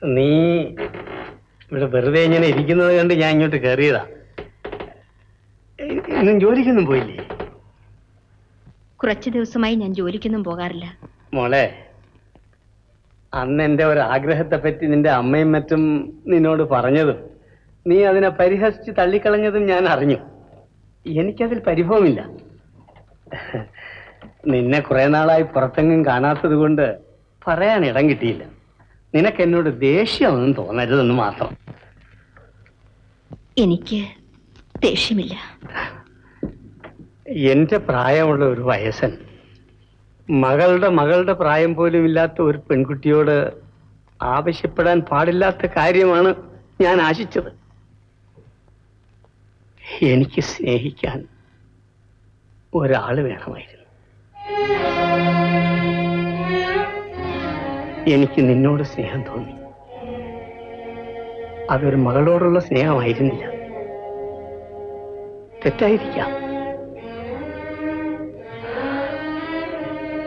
നീ ഇവിടെ വെറുതെ ഇങ്ങനെ ഇരിക്കുന്നത് കണ്ട് ഞാൻ ഇങ്ങോട്ട് കയറിയതാ. ഇന്നും ജോലിക്കൊന്നും പോയില്ലേ? കുറച്ചു ദിവസമായി ഞാൻ ജോലിക്കൊന്നും പോകാറില്ല. മോളെ, അന്ന് എന്റെ ഒരു ആഗ്രഹത്തെ പറ്റി നിന്റെ അമ്മയും മറ്റും നിന്നോട് പറഞ്ഞതും നീ അതിനെ പരിഹസിച്ച് തള്ളിക്കളഞ്ഞതും ഞാൻ അറിഞ്ഞു. എനിക്കതിൽ പരിഭവമില്ല. നിന്നെ കുറെ നാളായി പുറത്തെങ്ങും കാണാത്തത് കൊണ്ട് പറയാൻ ഇടം കിട്ടിയില്ല. നിനക്ക് എന്നോട് ദേഷ്യമൊന്നും തോന്നരുതെന്ന് മാത്രം. എനിക്ക് ദേഷ്യമില്ല. എന്റെ പ്രായമുള്ള ഒരു വയസ്സൻ മകളുടെ പ്രായം പോലും ഇല്ലാത്ത ഒരു പെൺകുട്ടിയോട് ആവശ്യപ്പെടാൻ പാടില്ലാത്ത കാര്യമാണ് ഞാൻ ആശിച്ചത്. എനിക്ക് സ്നേഹിക്കാൻ ഒരാള് വേണമായിരുന്നു. എനിക്ക് നിന്നോട് സ്നേഹം തോന്നി. അതൊരു മകളോടുള്ള സ്നേഹമായിരുന്നില്ല. തെറ്റായിരിക്കാം.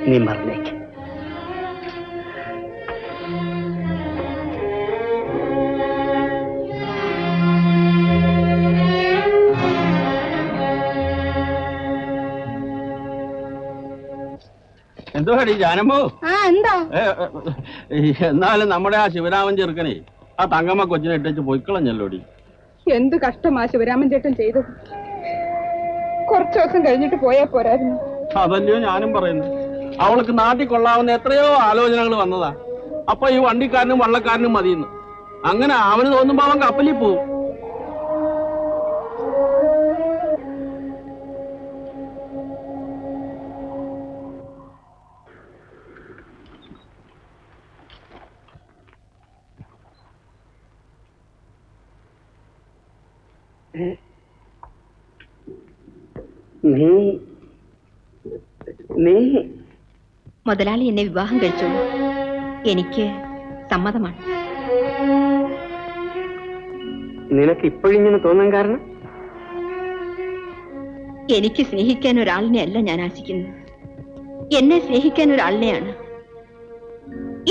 നീ മറന്നേക്ക്. എന്തുവാടി ജാനമ്മോ? എന്താ? എന്നാലും നമ്മുടെ ആ ശിവരാമൻ ചെറുക്കനെ ആ തങ്കമ്മ കൊച്ചിനെ ഇട്ടേച്ച് പൊയ്ക്കളഞ്ഞല്ലോടി. എന്ത് കഷ്ടമാ ശിവരാമൻ ചേട്ടൻ ചെയ്തത്. കുറച്ചു ദിവസം കഴിഞ്ഞിട്ട് പോയാ പോരായിരുന്നു? അതല്ലയോ ഞാനും പറയുന്നു. അവൾക്ക് നാട്ടിൽ കൊള്ളാവുന്ന എത്രയോ ആലോചനകൾ വന്നതാ. അപ്പൊ ഈ വണ്ടിക്കാരനും വള്ളക്കാരനും മതിയെന്ന്. അങ്ങനെ അവന് തോന്നുമ്പോ അവൻ കപ്പലിൽ പോവും. നീ മുതലാളി എന്നെ വിവാഹം കഴിച്ചോളൂ. എനിക്ക് സമ്മതമാണ്. നിനക്ക് ഇപ്പോഴിങ്ങനെ തോന്നാൻ കാരണം? എനിക്ക് സ്നേഹിക്കാൻ ഒരാളിനെ അല്ല ഞാൻ ആശിക്കുന്നത്. എന്നെ സ്നേഹിക്കാൻ ഒരാളിനെയാണ്.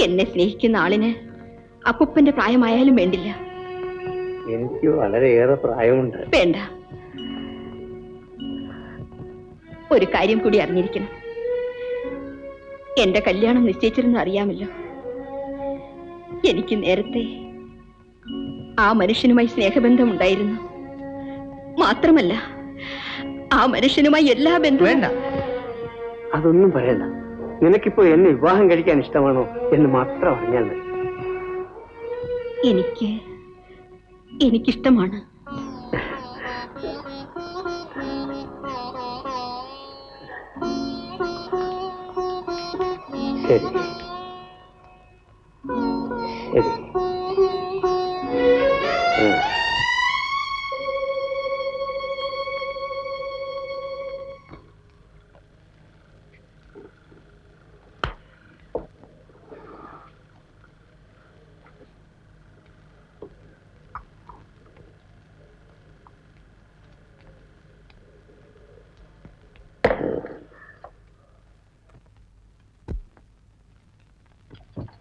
എന്നെ സ്നേഹിക്കുന്ന ആളിന് അപ്പൂപ്പന്റെ പ്രായമായാലും വേണ്ടില്ല. എനിക്ക് വളരെയേറെ പ്രായമുണ്ട്. വേണ്ട. ഒരു കാര്യം കൂടി അറിഞ്ഞിരിക്കണം. എന്റെ കല്യാണം നിശ്ചയിച്ചിരുന്നു അറിയാമല്ലോ. എനിക്ക് നേരത്തെ ആ മനുഷ്യനുമായി സ്നേഹബന്ധം ഉണ്ടായിരുന്നു. മാത്രമല്ല ആ മനുഷ്യനുമായി എല്ലാ ബന്ധവും. വേണ്ട, അതൊന്നും പറയണ്ട. നിനക്കിപ്പോ എന്നെ വിവാഹം കഴിക്കാൻ ഇഷ്ടമാണോ എന്ന് മാത്രം അറിഞ്ഞാൽ മതി. എനിക്കിഷ്ടമാണ്. ശരി ശരി.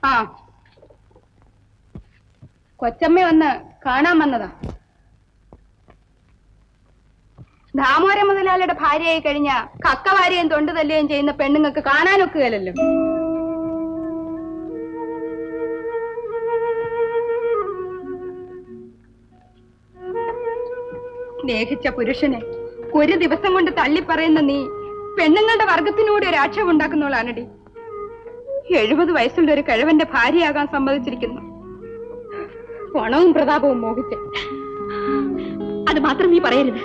ആ, കൊച്ചമ്മ വന്ന് കാണാൻ വന്നതാ. ദാമോര മുതലാളിയുടെ ഭാര്യയായി കഴിഞ്ഞ കക്കവാരിയും തൊണ്ടു തല്ലുകയും ചെയ്യുന്ന പെണ്ണുങ്ങൾക്ക് കാണാനൊക്കുകയല്ലോ. സ്നേഹിച്ച പുരുഷനെ ഒരു ദിവസം കൊണ്ട് തള്ളിപ്പറയുന്ന നീ പെണ്ണുങ്ങളുടെ വർഗത്തിനൂടെ ഒരു ആക്ഷേപം ഉണ്ടാക്കുന്നവളാണടി. 70 വയസ്സുള്ള ഒരു കിഴവന്റെ ഭാര്യയാകാൻ സമ്മതിച്ചിരിക്കുന്നു. പണവും പ്രതാപവും മോഹിച്ച്. അത് മാത്രം നീ പറയരുത്.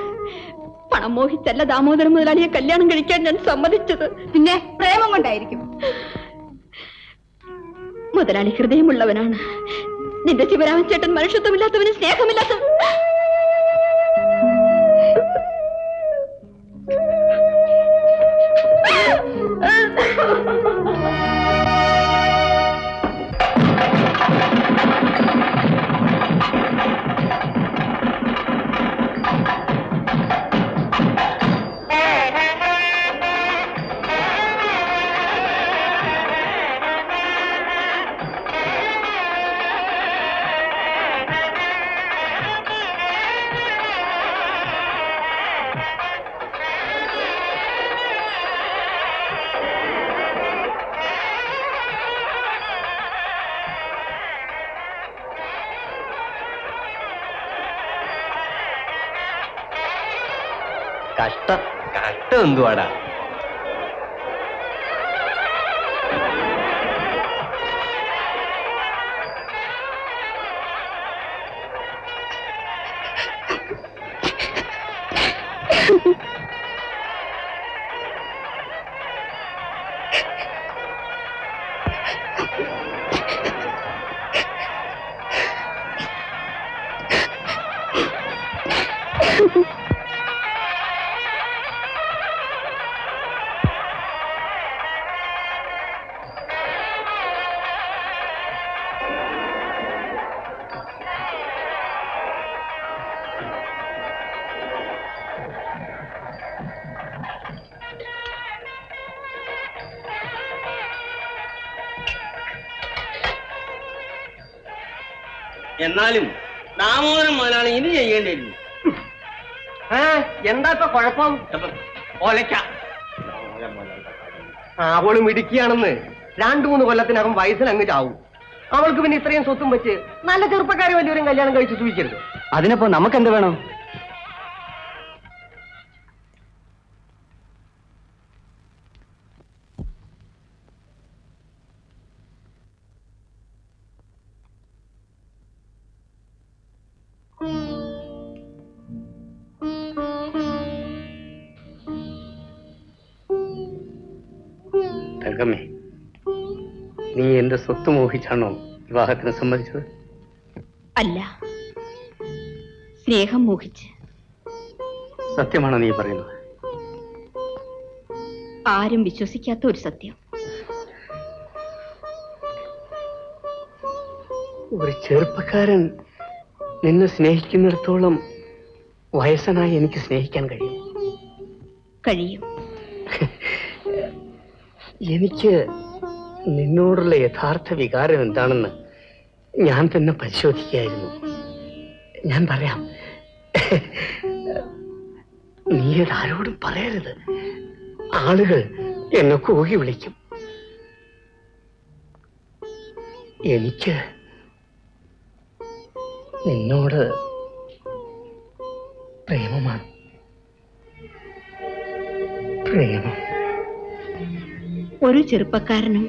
പണം മോഹിച്ചല്ല ദാമോദരൻ മുതലാളിയെ കല്യാണം കഴിക്കാൻ ഞാൻ സമ്മതിച്ചത്. പിന്നെ പ്രേമം കൊണ്ടായിരിക്കും. മുതലാളി ഹൃദയമുള്ളവനാണ്. നിന്റെ ശിവരാമൻ ചേട്ടൻ മനുഷ്യത്വമില്ലാത്തവന് സ്നേഹമില്ലാത്തവൻ. കഷ്ടം എന്തുവാടാ? എന്നാലും ദാമോദരൻ മുതലാണ് ഇനി ചെയ്യേണ്ടിയിരുന്നു. എന്താ ഇപ്പൊ കുഴപ്പം? ഒലയ്ക്ക അവളും ഇടുക്കിയാണെന്ന് 2-3 കൊല്ലത്തിനകം വയസ്സിൽ അങ്ങ് ചാവും. അവൾക്ക് പിന്നെ ഇത്രയും സ്വത്തും വെച്ച് നല്ല ചെറുപ്പക്കാരെ വലിയൊരു കല്യാണം കഴിച്ച് സൂചിക്കരുത്. അതിനപ്പോ നമുക്ക് എന്ത് വേണം? തങ്കമ്മേ, നീ എന്റെ സ്വത്ത് മോഹിച്ചാണോ വിവാഹത്തിന് സമ്മതിച്ചത്? അല്ല, സ്നേഹം മോഹിച്ച്. സത്യമാണോ നീ പറയുന്നത്? ആരും വിശ്വസിക്കാത്ത ഒരു സത്യം. ഒരു ചെറുപ്പക്കാരൻ നിന്നെ സ്നേഹിക്കുന്നിടത്തോളം വയസ്സനായി എനിക്ക് സ്നേഹിക്കാൻ കഴിയും. എനിക്ക് നിന്നോടുള്ള യഥാർത്ഥ വികാരം എന്താണെന്ന് ഞാൻ തന്നെ പരിശോധിക്കുകയായിരുന്നു. ഞാൻ പറയാം. നീ ആരോടും പറയരുത്. ആളുകൾ എന്നെ കൂകി വിളിക്കും. എനിക്ക് നിന്നോട് പ്രേമമാണ്. പ്രേമം. ഒരു ചെറുപ്പക്കാരനും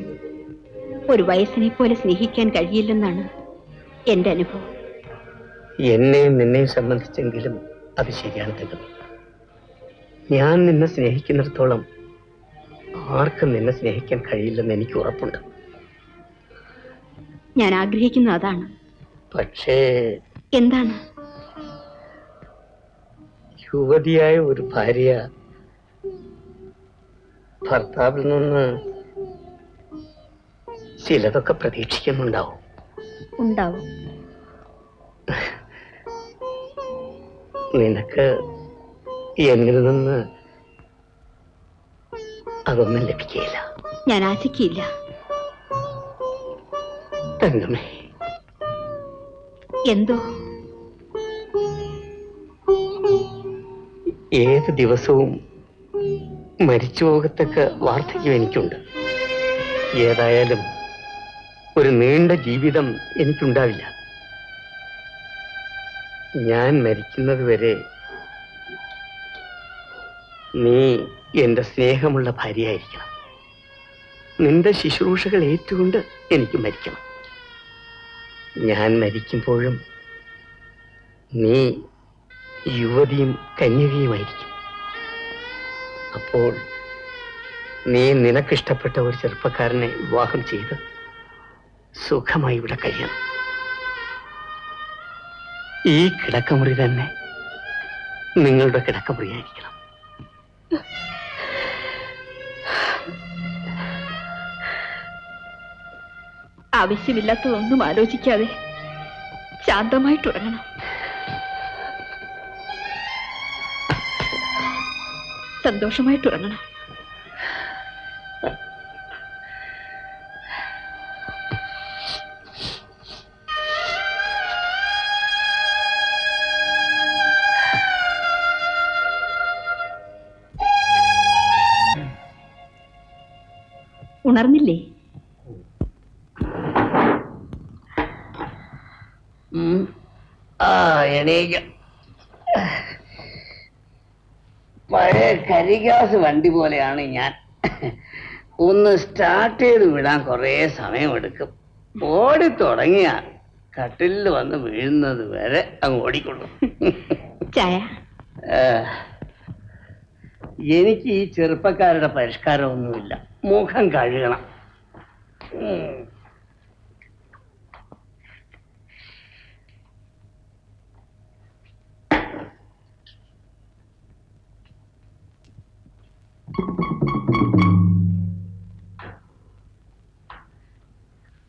ഒരു വയസ്സിനെ പോലെ സ്നേഹിക്കാൻ കഴിയില്ലെന്നാണ് എന്റെ അനുഭവം. എന്നെയും നിന്നെയും സംബന്ധിച്ചെങ്കിലും അത് ശരിയാണ് തങ്കമ്മേ. ഞാൻ നിന്നെ സ്നേഹിക്കുന്നിടത്തോളം ആർക്കും നിന്നെ സ്നേഹിക്കാൻ കഴിയില്ലെന്ന് എനിക്ക് ഉറപ്പുണ്ട്. ഞാൻ ആഗ്രഹിക്കുന്നത് അതാണ്. പക്ഷേ എന്താണ്? യുവതിയായ ഒരു ഭാര്യ ഭർത്താവിൽ നിന്ന് ചിലതൊക്കെ പ്രതീക്ഷിക്കുന്നുണ്ടാവും. ഉണ്ടാവും. നിനക്ക് എന്നിൽ നിന്ന് അതൊന്നും ലഭിക്കുകയില്ല. ഞാൻ ആശിക്കില്ല. തങ്കമേ, എന്തോ? ഏത് ദിവസവും മരിച്ചു പോകത്തക്ക വാർദ്ധക്യം എനിക്കുണ്ട്. ഏതായാലും ഒരു നീണ്ട ജീവിതം എനിക്കുണ്ടാവില്ല. ഞാൻ മരിക്കുന്നത് വരെ നീ എന്റെ സ്നേഹമുള്ള ഭാര്യയായിരിക്കണം. നിന്റെ ശുശ്രൂഷകൾ ഏറ്റുകൊണ്ട് എനിക്ക് മരിക്കണം. ഞാൻ മരിക്കുമ്പോഴും നീ യുവതിയും കന്യകയുമായിരിക്കും. അപ്പോൾ നീ നിനക്കിഷ്ടപ്പെട്ട ഒരു ചെറുപ്പക്കാരനെ വിവാഹം ചെയ്ത് സുഖമായി ഇവിടെ കഴിയണം. ഈ കിടക്കമുറി തന്നെ നിങ്ങളുടെ കിടക്കമുറിയായിരിക്കണം. ആവശ്യമില്ലാത്തതൊന്നും ആലോചിക്കാതെ ശാന്തമായിട്ടുറങ്ങണം. സന്തോഷമായിട്ടുറങ്ങണം. ഉണർന്നില്ലേ? എണീക്ക. പഴയ കരിഗ്യാസ് വണ്ടി പോലെയാണ് ഞാൻ. ഒന്ന് സ്റ്റാർട്ട് ചെയ്ത് വിടാൻ കുറേ സമയമെടുക്കും. ഓടി തുടങ്ങിയ കട്ടിലിൽ വന്ന് വീഴുന്നത് വരെ അങ്ങ് ഓടിക്കൊള്ളും. ചായ. എനിക്ക് ഈ ചെറുപ്പക്കാരുടെ പരിഷ്കാരമൊന്നുമില്ല. മുഖം കഴുകണം.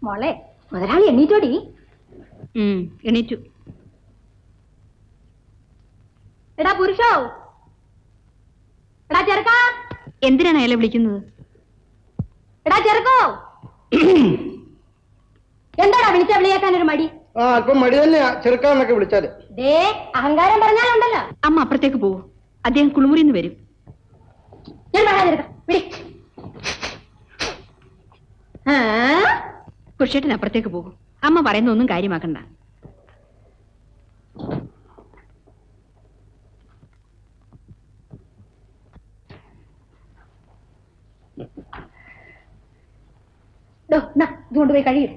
മോളെ, മുതലാളി എണ്ണീറ്റോടി? എണീറ്റു. എടാ പുരുഷോ, എടാ ചെറുക്കാ. എന്തിനാണ് അയാളെ വിളിക്കുന്നത്? എടാ ചെറുക്കോ. എന്താടാ വിളിച്ച വിളിയേക്കാൻ ഒരു മടി? അല്പം മടി തന്നെയാ ചെറുക്കാന്നൊക്കെ വിളിച്ചാല്. ദേ അഹങ്കാരം പറഞ്ഞാലുണ്ടല്ലോ. അമ്മ അപ്പുറത്തേക്ക് പോവൂ, അദ്ദേഹം കുളിമുറിന്ന് വരും. ഞാൻ പുരുഷേട്ടൻ അപ്പുറത്തേക്ക് പോകും. അമ്മ പറയുന്ന ഒന്നും കാര്യമാക്കണ്ട. ഇതുകൊണ്ട് പോയി കഴിയും.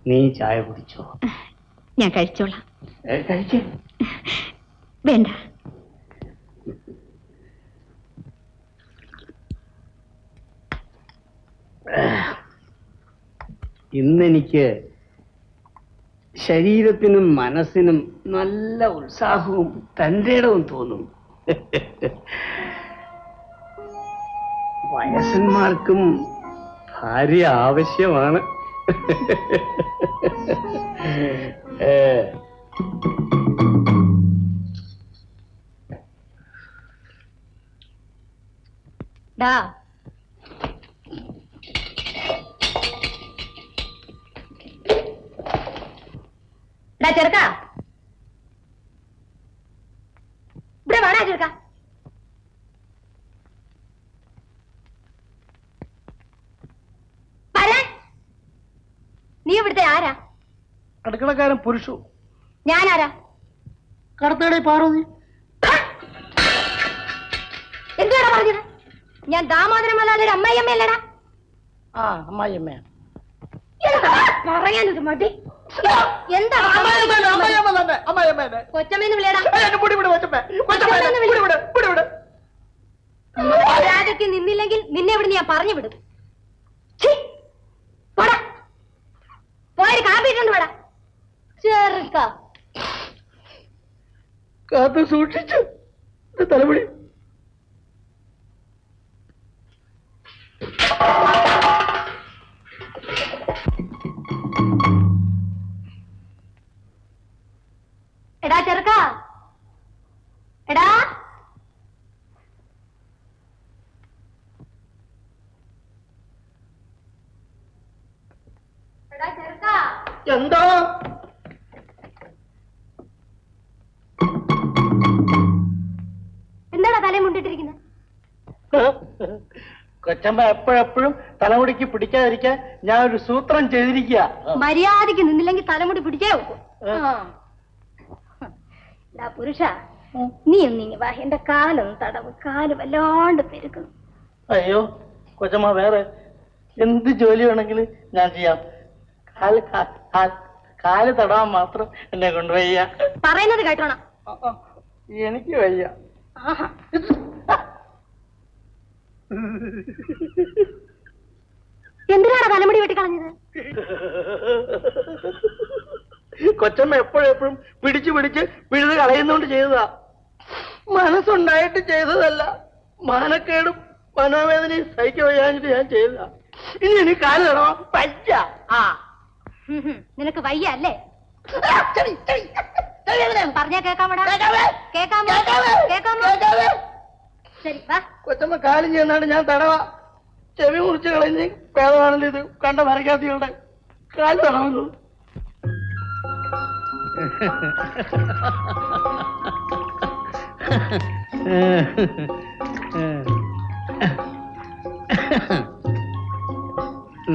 നീ ചായ കുടിച്ചോ? ഞാൻ കഴിച്ചോളാം. കഴിച്ചേ? വേണ്ട. ഇന്നെനിക്ക് ശരീരത്തിനും മനസ്സിനും നല്ല ഉത്സാഹവും തന്റെ ഇടവും തോന്നും. വയസ്സന്മാർക്കും ഭാര്യ ആവശ്യമാണ്. ചെറുക്ക, ഇവിടെ വേണ ചെറുക്ക. നീ ഇവിടുത്തെ ആരാ? അടുക്കളക്കാരൻ പുരുഷു. ഞാനാരാ? കടത്തയുടെ പാർവതി. എന്തുവാടാ പറഞ്ഞത്? ഞാൻ ദാമോദരമല്ലാതെ അമ്മായിയമ്മയല്ലടാ. ആ അമ്മായിയമ്മയാ. പറയാനൊരു മടി. എന്താ കൊച്ചമ്മേന്ന് വിളിയടാ. രാജയ്ക്ക് നിന്നില്ലെങ്കിൽ നിന്നെ ഇവിടെ ഞാൻ പറഞ്ഞു വിടും. പോയൊരു കാപ്പിട്ടുണ്ട് വേടാ ചെറുക്ക. കാത്തു സൂക്ഷിച്ചു തലമുടി. എടാ ചെറുക്ക, എടാ ചെറുക്ക. എന്താ എന്താടാ തലയും മുണ്ടിട്ടിരിക്കുന്നത്? കൊച്ചമ്മ എപ്പോഴെപ്പോഴും തലമുടിക്ക് പിടിക്കാതിരിക്കാൻ ഞാൻ ഒരു സൂത്രം ചെയ്തിരിക്കുക. മര്യാദക്ക് നിന്നില്ലെങ്കിൽ തലമുടി പിടിച്ചേ വെക്കും. പുരുഷ, നീ ഒന്നിങ്ങി വാ. എന്റെ കാലൊന്ന് തടവ്. കാല് വല്ലാണ്ട് പെരുക്കുന്നു. അയ്യോ കൊച്ചമ്മ, വേറെ എന്ത് ജോലി വേണമെങ്കിലും ഞാൻ ചെയ്യാം. കാല് തടവാൻ മാത്രം എന്നെ കൊണ്ടുവയ്യ. പറയുന്നത് കേട്ടോണം. എനിക്ക് വയ്യ. എന്തിനാണ് തലമുടി വെട്ടിക്കളഞ്ഞത്? കൊച്ചമ്മ എപ്പോഴെപ്പോഴും പിടിച്ച് പിഴുത് കളയുന്നോണ്ട് ചെയ്തതാ. മനസ്സുണ്ടായിട്ട് ചെയ്തതല്ല. മാനക്കേടും മനോവേദനയും സഹിക്കാൻ വയ്യാഞ്ഞിട്ട് ഞാൻ ചെയ്തതാ. ഇനി എനിക്ക് കാല് തടവാൻ പറ്റ. നിനക്ക് വയ്യ അല്ലേ? പറഞ്ഞാ കേക്കാമോടാ? ശരി വാ. കൊച്ചമ്മ കാലും ചെയ്യുന്നാണ് ഞാൻ തടവാ. ചെവി മുറിച്ച് കളഞ്ഞ് പേദമാണല്ലോ ഇത്. കണ്ട മരക്കാത്തികളുടെ കാല് തടവുന്നു.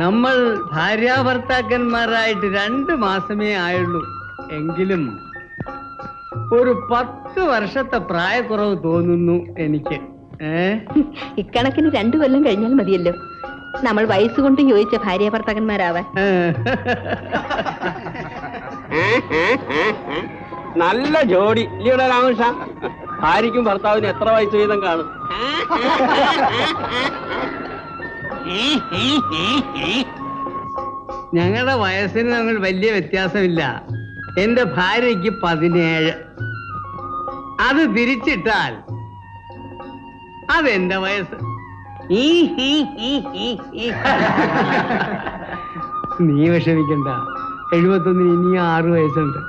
നമ്മൾ ഭാര്യാഭർത്താക്കന്മാരായിട്ട് 2 മാസമേ ആയുള്ളൂ. എങ്കിലും ഒരു 10 വർഷത്തെ പ്രായക്കുറവ് തോന്നുന്നു എനിക്ക്. ഇക്കണക്കിന് 2 കൊല്ലം കഴിഞ്ഞാൽ മതിയല്ലോ നമ്മൾ വയസ്സുകൊണ്ട് യോജിച്ച ഭാര്യ ഭർത്താക്കന്മാരാവാൻ. നല്ല ജോഡി ഇല്ലയുടെ രാമകൃഷ്ണ. ഭാര്യയ്ക്കും ഭർത്താവിന് എത്ര വയസ്സ് വീതം കാണും? ഞങ്ങളുടെ വയസ്സിന് തമ്മിൽ വലിയ വ്യത്യാസമില്ല. എന്റെ ഭാര്യയ്ക്ക് 17. അത് തിരിച്ചിട്ടാൽ അതെന്റെ വയസ്സ്. നീ വിഷമിക്കണ്ട, 71 ഇനി 6 വയസ്സുണ്ട്.